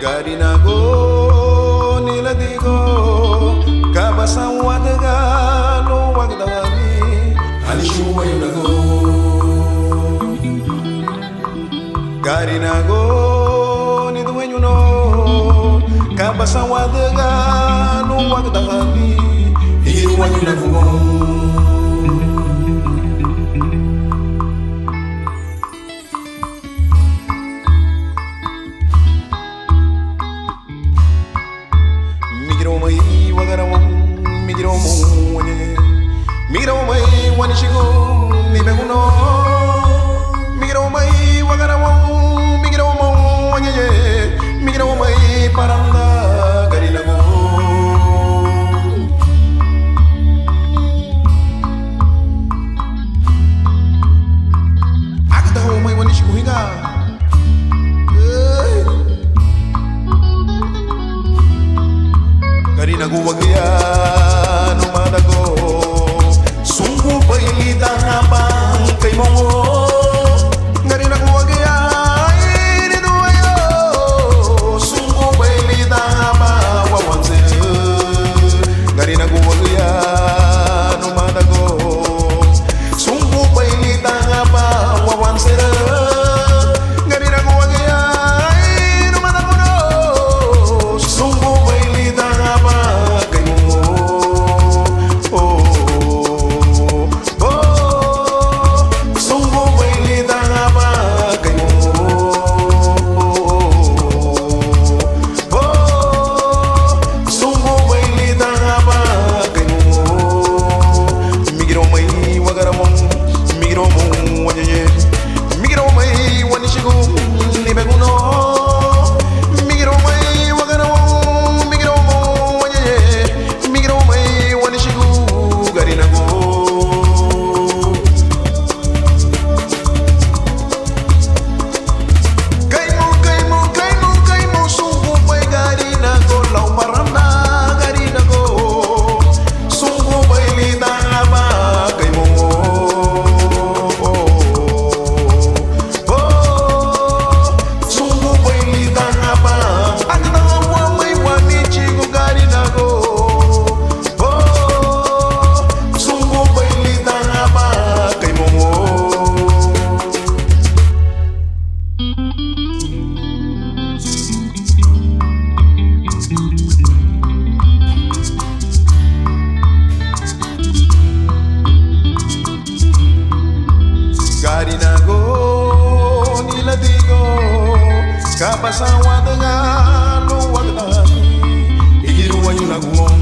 Garinago niladigo kabasan wadaga no wagdani alishuwa yunago Garinago ni dueño no kabasan wadaga no wagdani iruwa yunago Migromai wanishigo ni beguno Migromai wagarawo Migromo wanyeje Migromai paranda garinago Akadaho mai wanishigo higa Garinago wagia no madago Sungguh bailita abang kay mongo ngari na kuwagaya ini duayo Sungguh bailita abang wawanse ngari na kuwagaya numadago Sungguh bailita abang wawanse ngari na kuwagaya numadago no Sungguh bailita abang kay mongo Garinago niladigo kapasawa dengan luwag tani igiruwa yung laguong